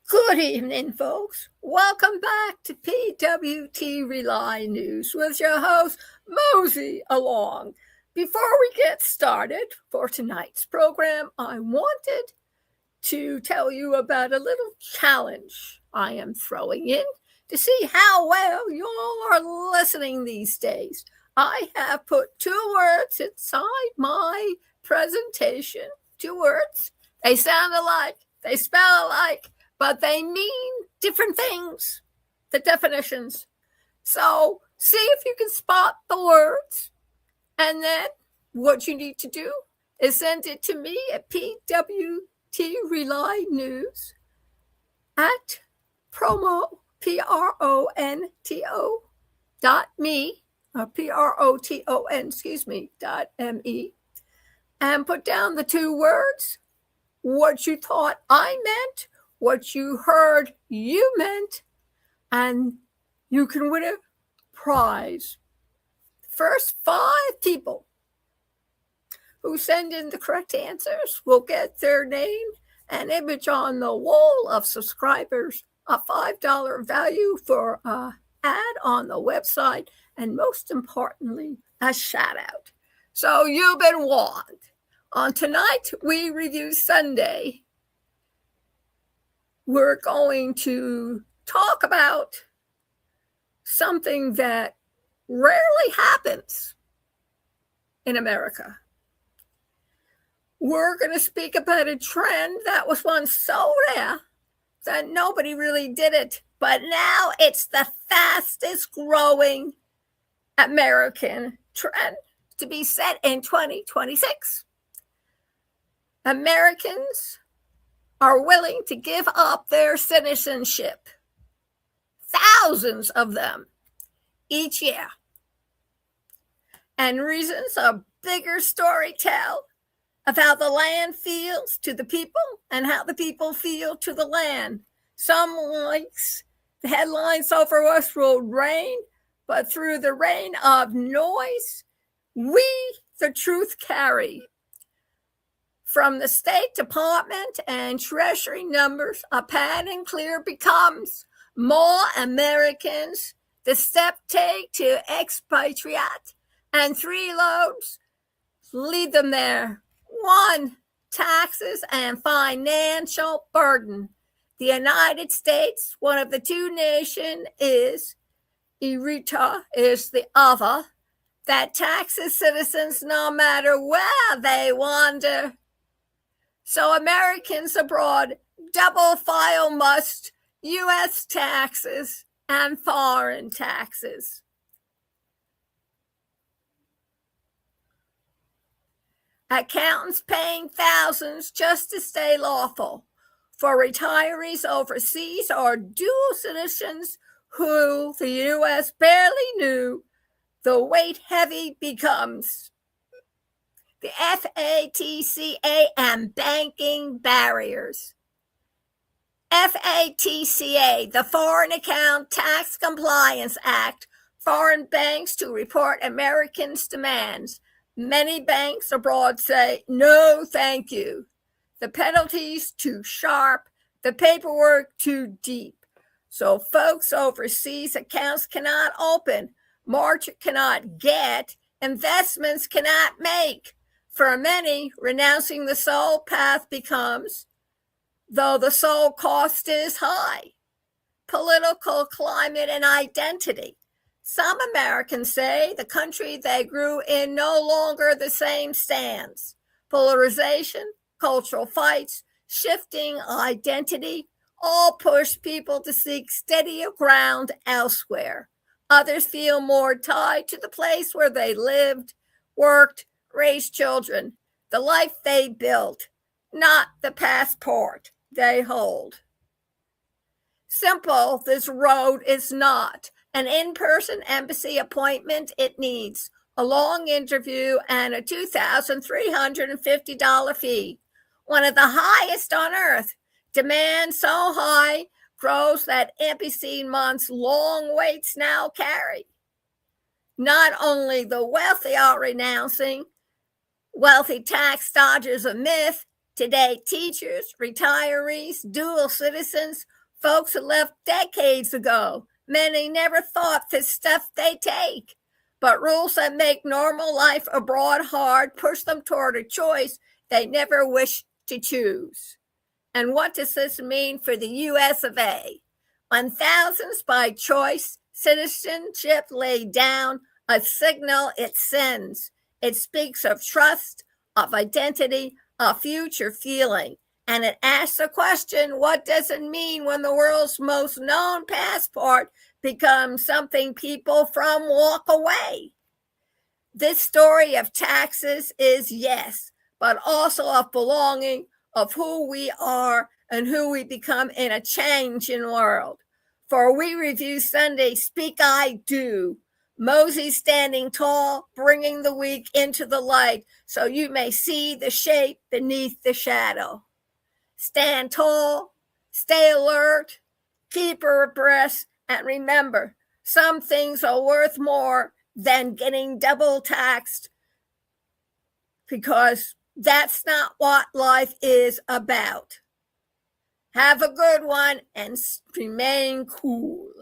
Good evening, folks. Welcome back to PWT Rely News with your host, Mosey Along. Before we get started for tonight's program, I wanted to tell you about a little challenge I am throwing in to see how well you all are listening these days. I have put two words inside my presentation. Two words. They sound alike, they spell alike, but they mean different things, the definitions. So see if you can spot the words. And then what you need to do is send it to me at PWT Rely News at promo, PRONTO .me, or PROTON, .me, and put down the two words, what you thought I meant, what you heard you meant, and you can win a prize. First 5 people who send in the correct answers will get their name and image on the wall of subscribers, a $5 value for an ad on the website, and most importantly, a shout out. So you've been warned. On tonight, we review Sunday. We're going to talk about something that rarely happens in America. We're going to speak about a trend that was once so rare that nobody really did it, but now it's the fastest growing American trend to be set in 2026. Americans are willing to give up their citizenship, thousands of them each year. And reasons a bigger story tell of how the land feels to the people and how the people feel to the land. Some likes the headlines over us will rain, but through the rain of noise, we the truth carry. From the State Department and Treasury numbers, apparent and clear becomes more Americans the step take to expatriate, and 3 loads lead them there. 1, taxes and financial burden. The United States, one of the 2 nations, is Eritrea is the other, that taxes citizens no matter where they wander. So Americans abroad double file must U.S. taxes and foreign taxes. Accountants paying thousands just to stay lawful. For retirees overseas or dual citizens who the U.S. barely knew, the weight heavy becomes. The FATCA and banking barriers. FATCA, the Foreign Account Tax Compliance Act, foreign banks to report Americans' demands. Many banks abroad say, no, thank you. The penalties too sharp, the paperwork too deep. So folks overseas accounts cannot open, mortgage cannot get, investments cannot make. For many, renouncing the sole path becomes, though the sole cost is high, political climate and identity. Some Americans say the country they grew in no longer the same stands. Polarization, cultural fights, shifting identity, all push people to seek steadier ground elsewhere. Others feel more tied to the place where they lived, worked, raised children, the life they built, not the passport they hold. Simple, this road is not. An in-person embassy appointment it needs, a long interview, and a $2,350 fee, one of the highest on earth. Demand so high grows that embassy months long waits now carry. Not only the wealthy are renouncing, wealthy tax dodgers a myth, Today, teachers, retirees, dual citizens, folks who left decades ago, many never thought this stuff they take. But rules that make normal life abroad hard push them toward a choice they never wished to choose. And what does this mean for the US of A? When thousands by choice, citizenship laid down, a signal it sends. It speaks of trust, of identity, a future feeling. And it asks the question, what does it mean when the world's most known passport becomes something people from walk away? This story of taxes is, yes, but also of belonging, of who we are and who we become in a changing world. For we review Sunday, Speak I Do. Moses standing tall, bringing the weak into the light, so you may see the shape beneath the shadow. Stand tall, stay alert, keep her abreast, and remember, some things are worth more than getting double taxed, because that's not what life is about. Have a good one and remain cool.